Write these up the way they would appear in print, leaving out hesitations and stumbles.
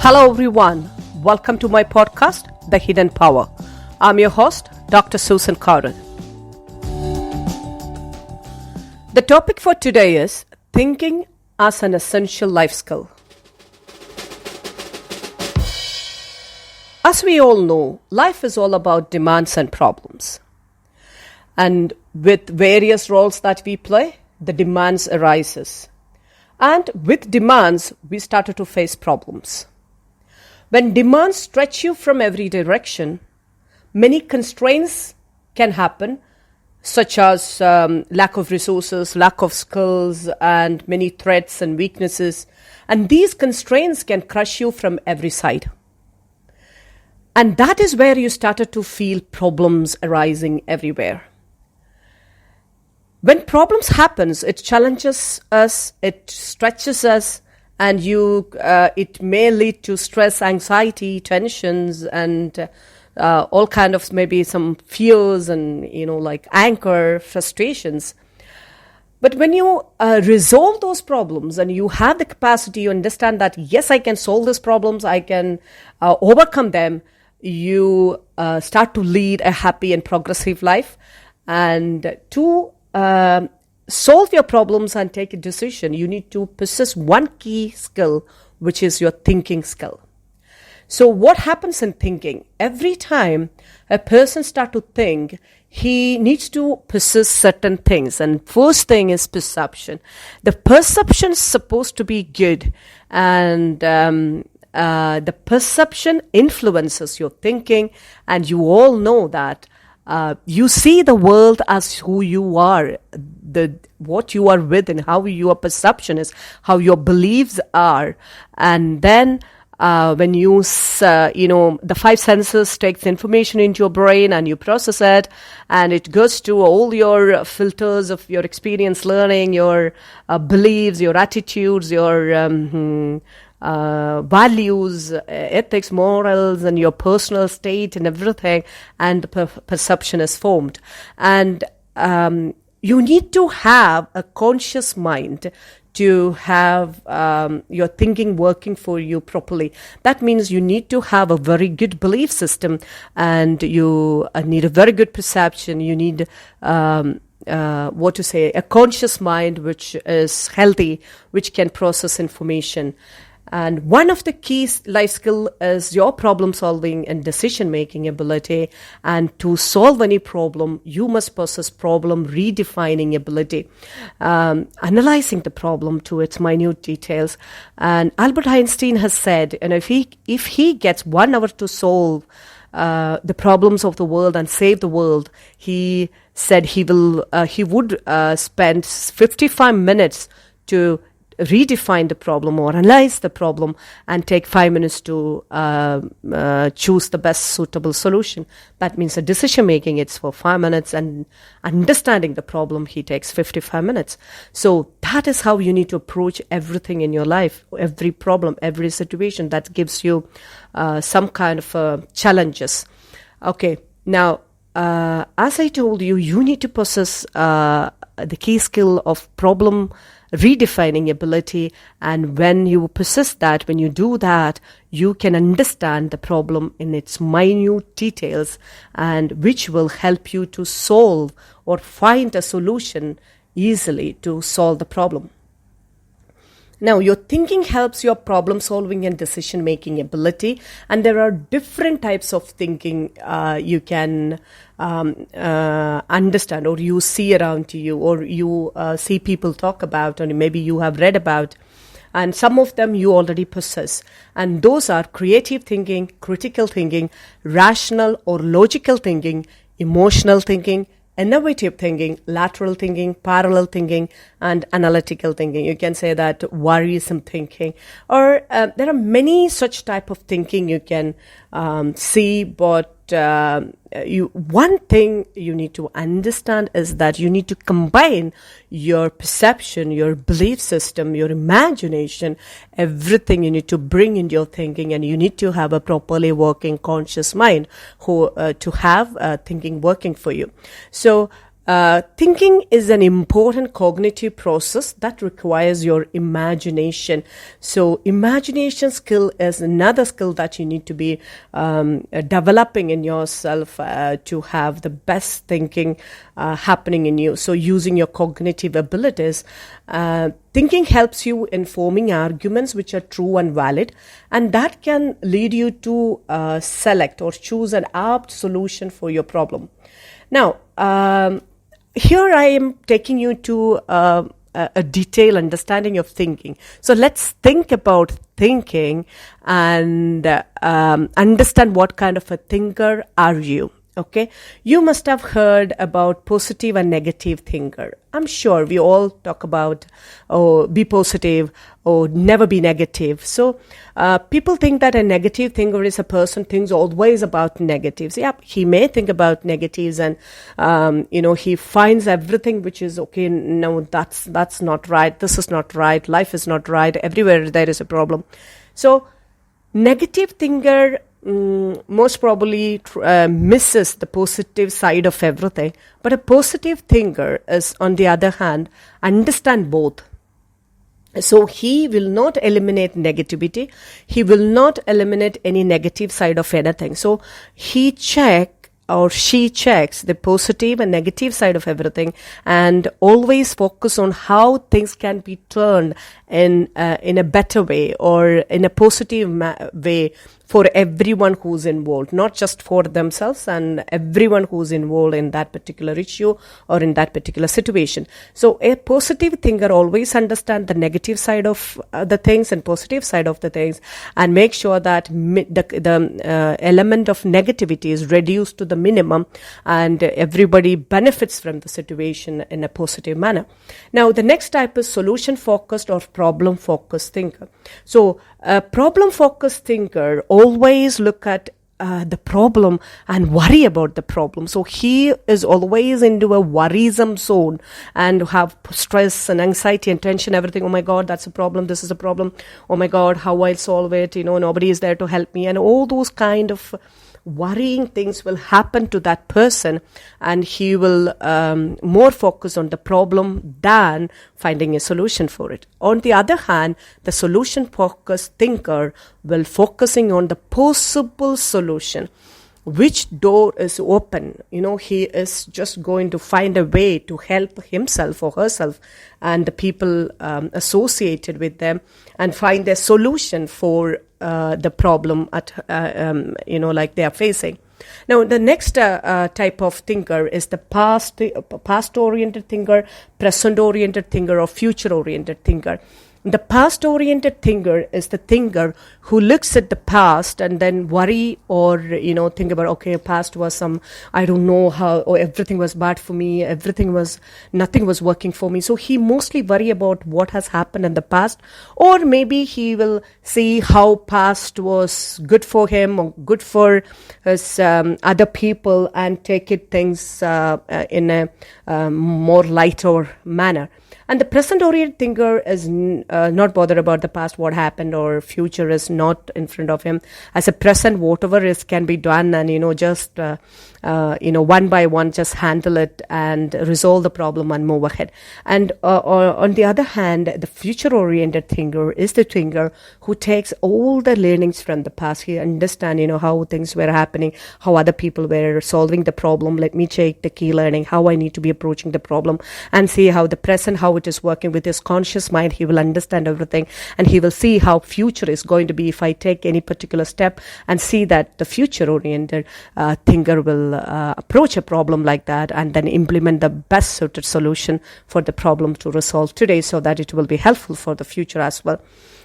Hello everyone, welcome to my podcast, The Hidden Power. I'm your host, Dr. Susan Koruthu. The topic for today is thinking as an essential life skill. As we all know, life is all about demands and problems. And with various roles that we play, the demands arises. And with demands, we started to face problems. When demands stretch you from every direction, many constraints can happen, such as lack of resources, lack of skills, and many threats and weaknesses. And these constraints can crush you from every side. And that is where you started to feel problems arising everywhere. When problems happens, it challenges us, it stretches us, and it may lead to stress, anxiety, tensions, and all kind of maybe some fears and like anger, frustrations. But when you resolve those problems and you have the capacity, you understand that yes, I can solve these problems, I can overcome them. You start to lead a happy and progressive life, and to solve your problems and take a decision, you need to possess one key skill, which is your thinking skill. So what happens in thinking? Every time a person starts to think, he needs to possess certain things. And first thing is perception. The perception is supposed to be good, and the perception influences your thinking, and you all know that you see the world as who you are, what you are with, and how your perception is, how your beliefs are. And then when you, the five senses takes information into your brain and you process it, and it goes to all your filters of your experience, learning, your beliefs, your attitudes, your values, ethics, morals, and your personal state and everything, and the perception is formed. And you need to have a conscious mind to have your thinking working for you properly. That means you need to have a very good belief system, and you need a very good perception. You need a conscious mind which is healthy, which can process information. And one of the key life skill is your problem solving and decision making ability. And to solve any problem, you must possess problem redefining ability, analyzing the problem to its minute details. And Albert Einstein has said, and if he gets 1 hour to solve the problems of the world and save the world, he said he would spend 55 minutes to redefine the problem or analyze the problem, and take 5 minutes to choose the best suitable solution. That means the decision making, it's for 5 minutes, and understanding the problem, he takes 55 minutes. So that is how you need to approach everything in your life, every problem, every situation that gives you some kind of challenges. Okay, now as I told you, you need to possess the key skill of problem redefining ability. And when you possess that, when you do that, you can understand the problem in its minute details, and which will help you to solve or find a solution easily to solve the problem. Now, your thinking helps your problem solving and decision making ability, and there are different types of thinking you can understand, or you see around you, or you see people talk about, or maybe you have read about, and some of them you already possess. And those are creative thinking, critical thinking, rational or logical thinking, emotional thinking, innovative thinking, lateral thinking, parallel thinking, and analytical thinking. You can say that worrisome thinking, or there are many such type of thinking you can see. But one thing you need to understand is that you need to combine your perception, your belief system, your imagination, everything you need to bring in your thinking, and you need to have a properly working conscious mind to have thinking working for you. So Thinking is an important cognitive process that requires your imagination. So imagination skill is another skill that you need to be developing in yourself to have the best thinking happening in you. So using your cognitive abilities, thinking helps you in forming arguments which are true and valid, and that can lead you to select or choose an apt solution for your problem. Now, here I am taking you to a detailed understanding of thinking. So let's think about thinking and understand what kind of a thinker are you. Okay, you must have heard about positive and negative thinker. I'm sure we all talk about, oh, be positive or never be negative. So people think that a negative thinker is a person thinks always about negatives. Yeah, he may think about negatives and, he finds everything which is, okay, no, that's not right. This is not right. Life is not right. Everywhere there is a problem. So negative thinker most probably misses the positive side of everything. But a positive thinker is, on the other hand, understand both. So he will not eliminate negativity. He will not eliminate any negative side of anything. So he she checks the positive and negative side of everything and always focus on how things can be turned in a better way or in a positive way for everyone who's involved, not just for themselves, and everyone who's involved in that particular issue or in that particular situation. So a positive thinker always understands the negative side of the things and positive side of the things, and make sure that the element of negativity is reduced to the minimum and everybody benefits from the situation in a positive manner. Now, the next type is solution-focused or problem-focused thinker. So a problem-focused thinker always look at the problem and worry about the problem. So he is always into a worrisome zone and have stress and anxiety and tension, everything. Oh my God, that's a problem. This is a problem. Oh my God, how I'll solve it? Nobody is there to help me. And all those kind of worrying things will happen to that person, and he will more focus on the problem than finding a solution for it. On the other hand, the solution-focused thinker will focusing on the possible solution. Which door is open? He is just going to find a way to help himself or herself and the people associated with them and find a solution for the problem like they are facing. Now, the next type of thinker is the past-oriented thinker, present-oriented thinker, or future-oriented thinker. The past-oriented thinker is the thinker who looks at the past and then worry or, think about, okay, past was I don't know how, or everything was bad for me, nothing was working for me. So he mostly worry about what has happened in the past, or maybe he will see how past was good for him or good for his other people and take things in a more lighter manner. And the present-oriented thinker is not bothered about the past, what happened, or future is not in front of him. As a present, whatever is can be done, and just one by one, just handle it and resolve the problem and move ahead. And on the other hand, the future-oriented thinker is the thinker who takes all the learnings from the past. He understands, how things were happening, how other people were solving the problem. Let me take the key learning, how I need to be approaching the problem, and see how the present, how it is working with his conscious mind. He will understand everything, and he will see how future is going to be if I take any particular step, and see that the future-oriented thinker will approach a problem like that and then implement the best suited solution for the problem to resolve today, so that it will be helpful for the future as well.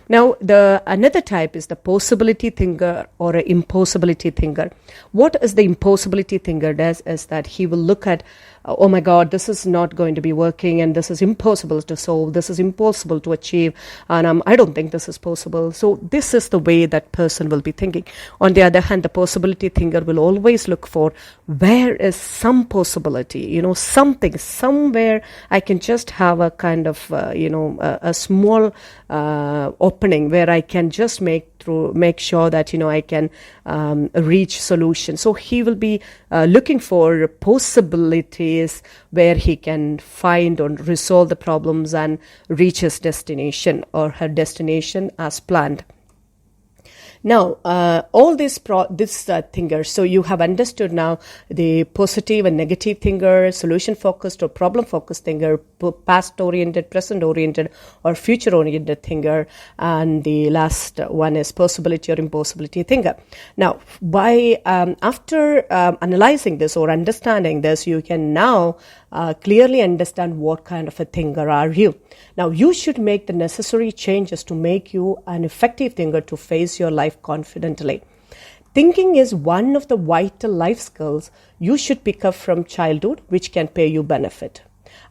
Now, another type is the possibility thinker or an impossibility thinker. What is the impossibility thinker does is that he will look at, oh my God, this is not going to be working, and this is impossible to solve, this is impossible to achieve, and I don't think this is possible. So this is the way that person will be thinking. On the other hand, the possibility thinker will always look for where is some possibility, something, somewhere I can just have a kind of, a small opening where I can just make sure that I can reach solutions. So he will be looking for possibilities where he can find or resolve the problems and reach his destination or her destination as planned. Now, all this thinkers, so you have understood now the positive and negative thinker, solution-focused or problem-focused thinker, past-oriented, present-oriented, or future-oriented thinker, and the last one is possibility or impossibility thinker. Now, after analyzing this or understanding this, you can now clearly understand what kind of a thinker are you. Now, you should make the necessary changes to make you an effective thinker to face your life confidently. Thinking is one of the vital life skills you should pick up from childhood, which can pay you benefit.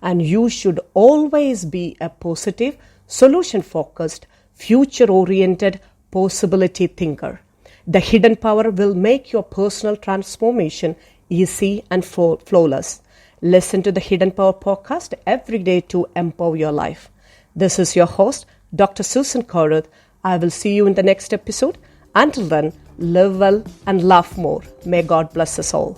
And you should always be a positive, solution-focused, future-oriented, possibility thinker. The hidden power will make your personal transformation easy and flawless. Listen to the Hidden Power podcast every day to empower your life. This is your host, Dr. Susan Koruthu. I will see you in the next episode. Until then, live well and laugh more. May God bless us all.